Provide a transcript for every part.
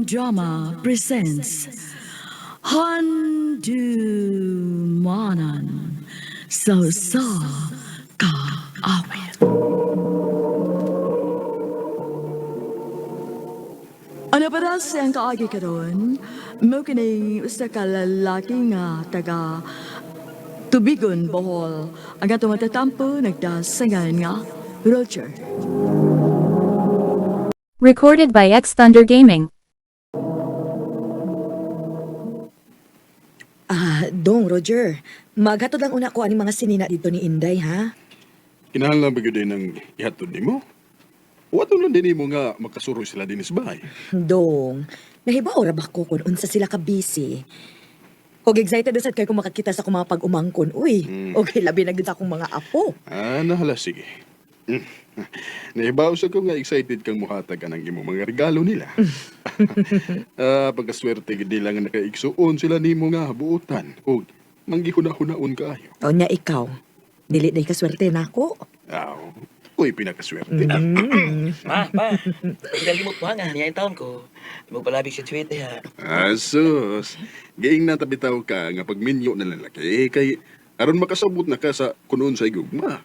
Drama presents Handumanan Sa Kaawit. Ano para siyang kaagi ka doon? Mo kini sa kalalaki nga taga Tubigon, Bohol. Ang atong matatampo nagdasangan nga Roger. Recorded by X Thunder Gaming. Dong, Roger. Maghatod lang una ko ani mga sinina dito ni Inday, ha? Kinahanglan ba din ng ihatod nimo? Wato lang din mo nga makasuroy sila din sa bahay. Dong, nahibaw ra ba ko kung unsa sila ka busy? Og excited usad kay kung makakita sa akong mga pag-umangkon, uy. Okay, labi na gid sa akong mga apo. Nahala, sige. Nahibaw sa ko nga excited kang muhatag ng imo mga regalo nila. Pagkaswerte gid nila nga nakaigsuon sila nimo nga buutan o manggihuna-hunaon kaayo. O niya ikaw, dili na ikaswerte na ako. Uy, pinakaswerte. Pa. Galimot mo nga, niya yung taon ko. Mo palabig si Tweety ha. Sus, giing natabitaw ka nga pagminyo na lalaki kay aron makasabot na ka sa kunoon sa igugma.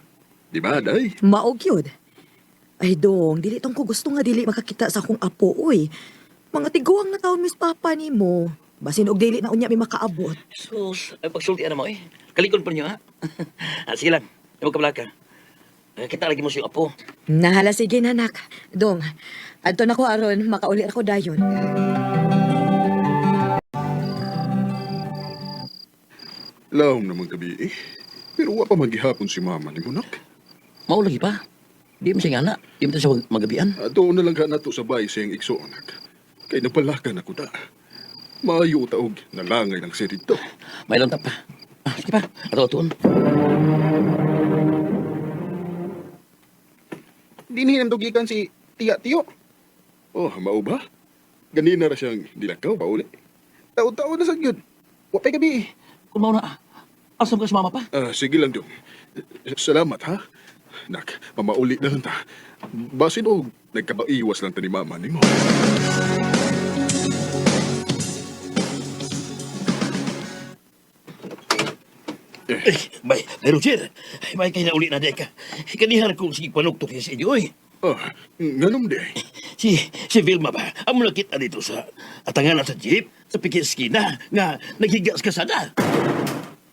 Di ba, day? Maog yun. Ay, Dong, dili tong ko gusto nga dili makakita sa akong apo, uy. Mga tiguang na taon, Miss Papa ni mo. Basin og dili na unya may makaabot. Sus, ay pagsulti na mo eh. Kalikon pa niyo ha. Sige lang, ayaw ka ka. Kita lagi mo siya apo. Nahala, sige nanak. Dong, adto na ko aron, makauli ako dayon. Lahom naman gabi eh. Pero wa pa maghihapon si mama ni Munak. Mau lagi pa. Di mo siya nga na. Di mo siya magabian. Doon na lang ka nato sa bahay siyang igsuonak. Kay napalakan ako ta. Maayo taog, nalangay ng sirito. May lang pa. Sige pa, ato-atoon. Dinihin ang dugikan si Tiyo. Oh, mao ba? Ganina ra siyang dilakaw pa uli. Tao-tao na sa gyud. Wa pa'y gabi. Kung mau na, asam ka si mama pa. Sige lang dong. Salamat ha. Nak, mamauli na lang ta. Basin og nagkabaiwas lang ta ni mama ni mo. Bay, Roger. May kayo na uli na deka. Kanihan kong sige panuktok niya sa inyo eh. Nganom de. Si Vilma ba? Amo nakita dito sa atangan sa jeep, sa pikit skina, nga naghigas ka sada.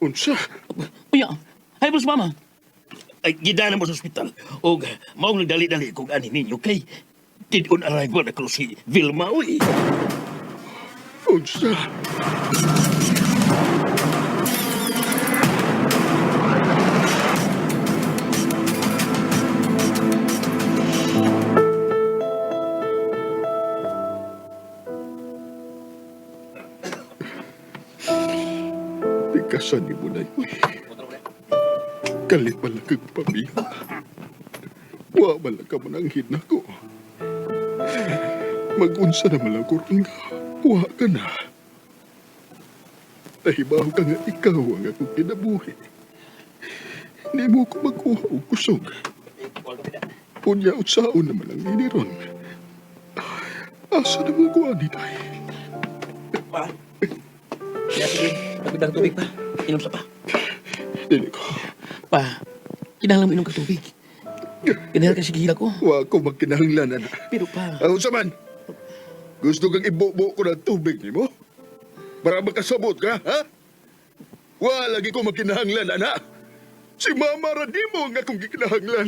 Unsa? Uya, ay boss mama. Ay, gidana mo sa ospital. O, maong nagdali-dali kung ani ninyo kay did on arrival na si Vilma, uy. Unsa? Tikasan ni mo na yun. Kalit pala kang pamilya. Wa pala ka mananghin ako. Mag-unsa na malang kurang nga. Wa ka na. Nahibaw ka nga ikaw ang akong kinabuhi. Hindi mo ko magkuha o kusog. Punya utsaon naman ang iniron. Asa na mo ko ani tayo? Pa. Kaya sige, magandang tubig pa. Inom sa pa. Dili ko. Pa, kinahanglan mo inom ka tubig. Kinahal ka sige hila ko. Wa ko magkinahanglan na. Pero pa, Unsa man? Gusto kang ibubo ko ng tubig ni mo? Para makasabot ka, ha? Wa lagi ko magkinahanglan, ana. Si Mama ra di mo nga kong gikinahanglan.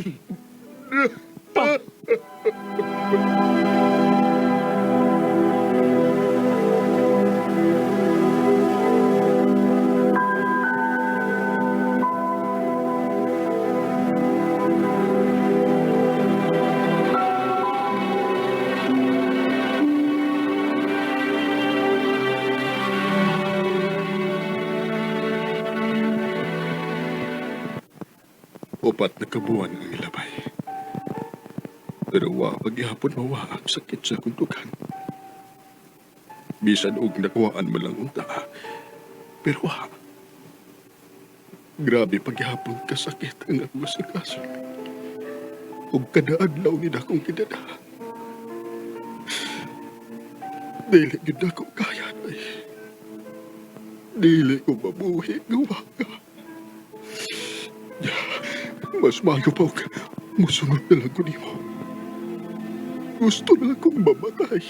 Upat na kabuan ang ilabay. Pero wa paghihapon mawa ang sakit sa kuntukan. Bisan og nakuhaan mo lang unta. Pero wa. Grabe paghihapon kasakit ang akong masikaso. ug kada adlaw ni dakong kidada. Dili gid ako kaya ay. Dili ko mabuhi gawa ka. Mas maayo pa og musunod na lang ko nimo. Gusto na lang kong mamatay.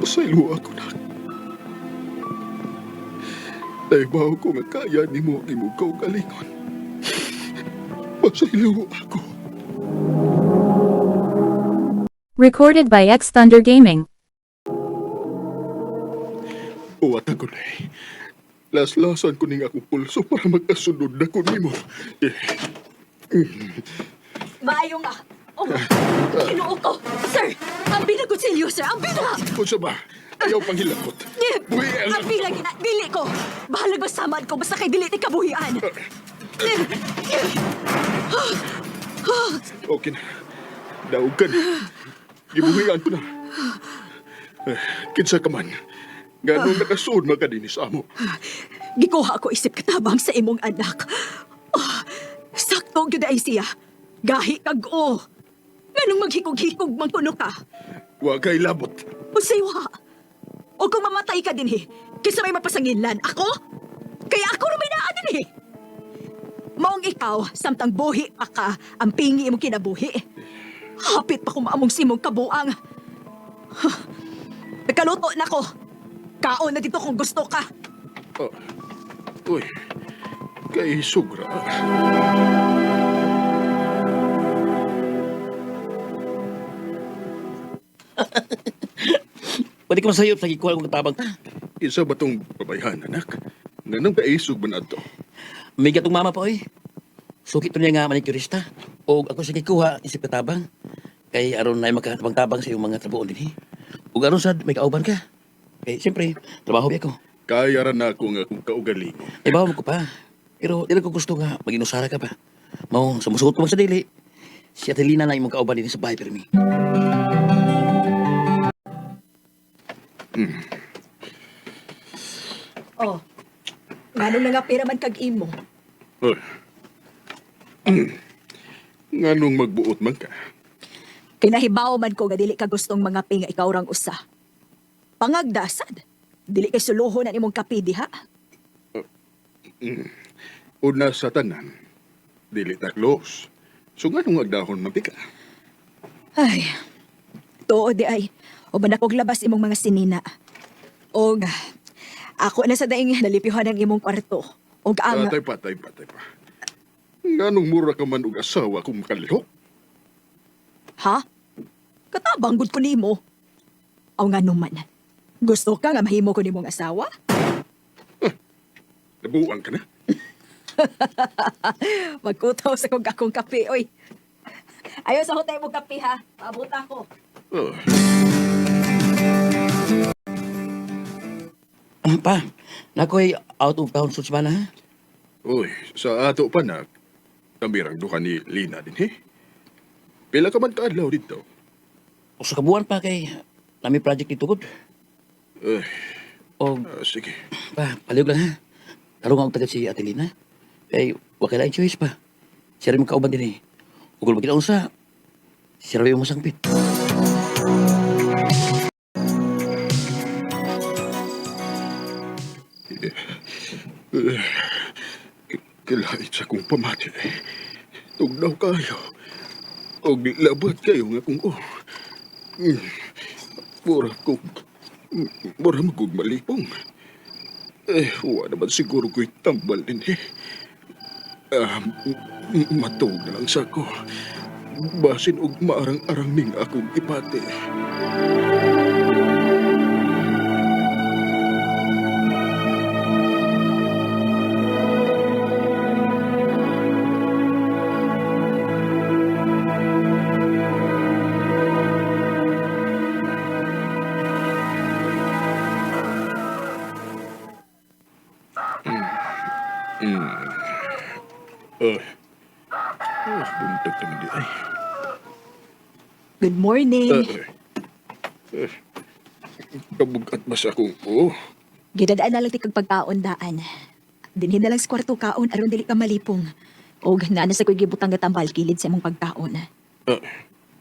Pasaylo ako na. Naibaw ko nga kaya nimo ang imong kaugalingon. Pasaylo ako. Recorded by X Thunder Gaming. Uwat ako na eh. Laslasan ko ning akong pulso para magkasunod na ko nimo. Maayo nga. Oh, kinuo ko. Sir, ang binagutsilyo, sir. Ang bina! Kung sa ba, ayaw pang hilakot. Buhi ang... Ang bina, dili ko. Bahalag ba samad ko, basta kay dili ti kabuhian. Okay na. Daog ka na. Gibuhian ko na. Kinsa ka man. Ganong nakasuod makadinis amo. Gikuha ko isip katabang sa imong anak. Oh, sakto gyud ay siya. Gahi kag o. Nganong maghikog-hikog man kuno ka? Wa kay labot. Usaywa. O kung mamatay ka din kisa may mapasanginlan, ako? Kaya ako na may naa din Maong ikaw, samtang buhi pa ka, ang pingi imong kinabuhi. Hapit pa kumaamong simong kabuang. Nagkaluto na ko. Kaon na dito kung gusto ka. Uy, kay sugra. Pwede ka masayop sa gikuha kong katabang. Isa ba tong babayhan, anak? Ganong kaisog ba na ito? May gatong mama po eh. Sukit to niya nga manicurista. O ako sa gikuha isip katabang. Kay aron na makatabang-tabang sa iyong mga trabuon din eh. O aron sad may kauban ka. Kay siyempre, trabaho biya ko. Kaya ran ako nga kung kaugalingon. Ibawa mo ko pa. Pero di ko gusto nga mag-inusara ka pa. Mao, sumusuot ko man sa dili. Si Atelina na imong kauban din sa bahay pirmi. Oh, ngano na nga pera man kag imo? Uy. Nganong magbuot man ka? Kinahibaw man ko nga dili ka gustong mga pinga ikaw rang usa. Pangagdasad. Dili kay suluhon ang imong kapi diha. Una sa tanan, dili taklos. So nganong agdahon man ka? Ay, tuo di ay. O ba nakog labas imong mga sinina. O ako na sa daing nalipihan ang imong kwarto. O ang... Tay pa. Nganong mura ka man og asawa kung makalihok? Ha? Katabang gud ko nimo. Aw nga naman. Gusto ka nga mahimo ko nimong asawa? Nabuang ka na? Magkutaw sa kong akong kape, oy. Ayaw sa hotay mo kape, ha? Pabuta ko. Oh, Pa, nakoy out of town sa semana ha? Uy, sa ato pa na, kamirang duka ni Lina din, he? Pila ka man kaadlaw dito? O sa kabuan pa kay nami project dito gud. O Sige. pa, palihog lang ha. Tarong ako tagat si Atelina. Kay wakil ang choice pa. Siya rin magkauban din eh. Ugol magkita unsa. Siya rin yung masangpit. Kilait sa kong pamati. Tugnaw kayo. O labat kayo nga kung Mura magug malipong. Huwa naman siguro ko'y tambal din eh. Matug na lang sa ko. Basin og maarang-arang ning akong ipate. Buntag naman di ay. Good morning. Kabugat ba sa akong Gidadaan na lang ti kag pagkaon-daan. Dinhin na lang sa kwarto kaon aron dili ka malipong. O na sa ko'y gibutang gatambal kilid sa imong pagkaon.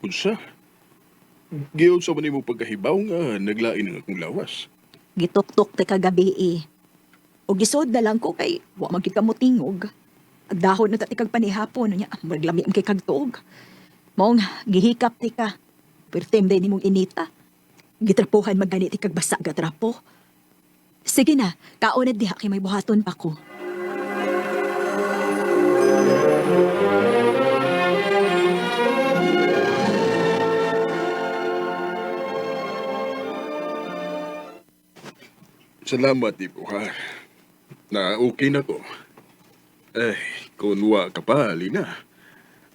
Unsa? Giyon sa man mo pagkahibaw nga naglain ang akong lawas. Gituktok te kagabi eh. O gisod na lang ko kay wa man gid ka mo tingog. Ag dahon na tatikag panihapon nya maglami ang kay kagtuog. Mong gihikap ti ka. Pertem day nimong inita. Gitrapuhan magganit ti kag basa ga trapo. Sige na, kaunad diha kay may buhaton pa ko. Salamat, Ipo, ha? Na okay na ko. Eh, kung wa ka pa, Lina.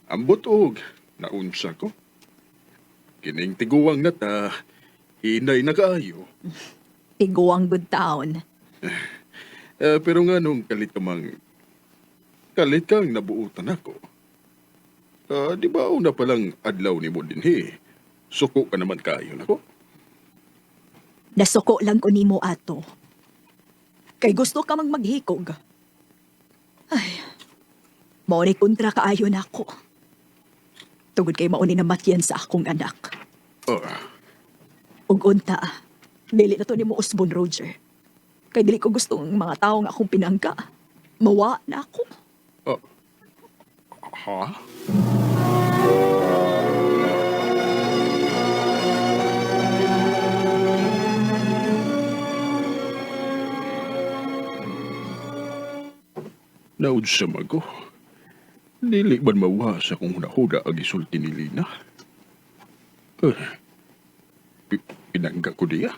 Ambot og, naunsa ko. Kining tiguang na ta, hinay na kaayo. Tiguang good town. Pero nga nung kalit kang nabuutan ako. Di ba una palang adlaw ni mo din, he? Suko ka naman kayo na ko. Nasuko lang ko nimo ato. Kay gusto ka mang maghikog. Ay, mauni kontra kaayo na ako. Tugod kay mauni na matyan sa akong anak. Oh, Ug unta, dili na to nimo usbon, Roger. Kay dili ko gusto ang mga tao nga akong pinangga. Mawa na ako. ha? Naunsa mago. Dili man mawasa kung huda ang isulti ni Lina. Pinangga ko diya.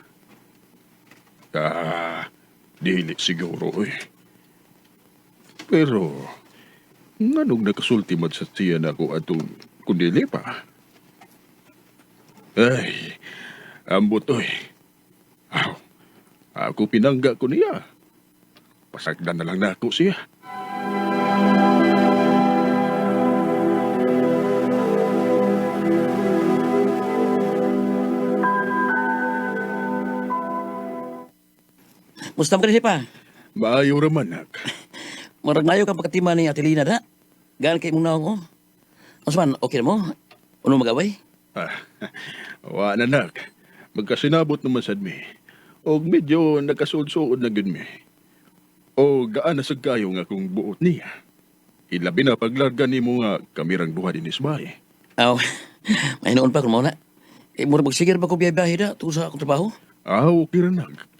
Dili siguro eh. Pero, nganong nakasulti man sa siya na ako atong kundili pa? Ay, ambot oy. Aw, ako pinangga ko niya. Pasagdan na lang na ako siya. Musta mo ka pa? Maayo raman, nak. Marag mayo kang pagkatima ni Atelina da. Gaan kay mong naong o. Osman, okay na mo? Ano magaway? Wa na, nak. Magkasinabot naman sad mi. O medyo nagkasuod-suod na gud mi. O gaan na sad kayo nga kung buot niya. Ilabi na paglarga ni mo nga kamirang duha din isbay. Aw, may noon pa kung mauna. Eh, mura magsigir ba ko biyahe da tungkol sa akong trabaho? Okay ra, nak.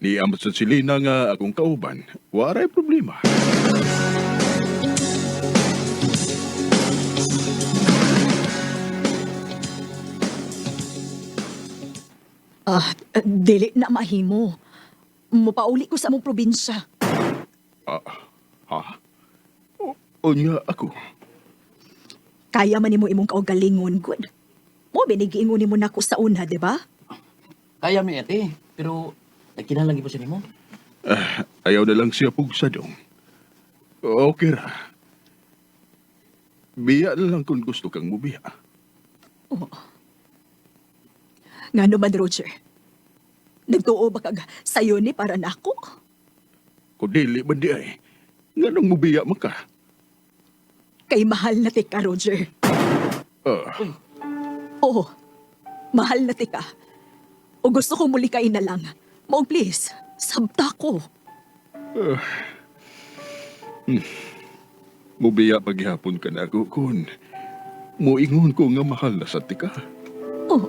Ni amot sa silina nga akong kauban. Waray problema. Dili na mahimo. Mupauli ko sa among probinsya. Ha? O niya ako. Kaya man nimo imong kaugalingon, good. Mo binigiingon nimo nako sa una, di ba? Kaya mi ate, pero nagkinalang po siya mo. Ayaw na lang siya pugsa dong. Okay ra. Biya na lang kung gusto kang mubiya. Nga naman, Roger. Nagtuo ba kag sayo ni para nako? Kung dili man di ay, nga nang mubiya man ka. Kay mahal na tika, Roger. Oo, mahal na tika. O gusto kong muli kain na lang. Mong please, sabta ko. Mubiya paghihapon ka na ako kun muingon ko nga mahal na sa tika. Oo,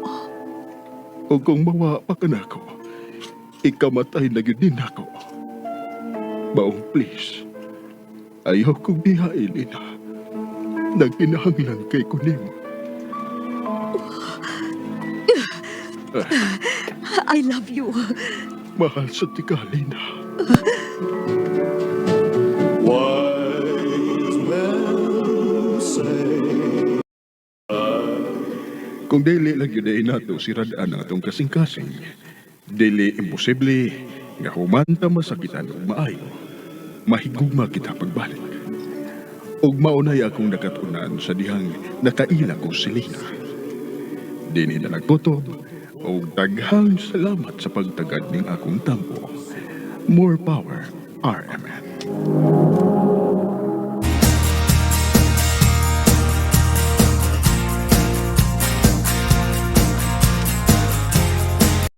O kung mawa pa ka na ako, ikamatay na yun din ako. Baong please, ayaw kong bihain, Ina. Nagkinahanglan kay kunim. I love you. Mahal sa tika, Lina. Kung dili lang yun ay nato si Radaan ang atong kasing-kasing, dili imposible nga humanta masakitan og maayo, mahigugma kita pagbalik. Ug maunay akong nakatunan sa dihang nakaila ko si Lina. Dini na nagtutob, ug daghang salamat sa pagtagad ning akong tampo. More power, RMN.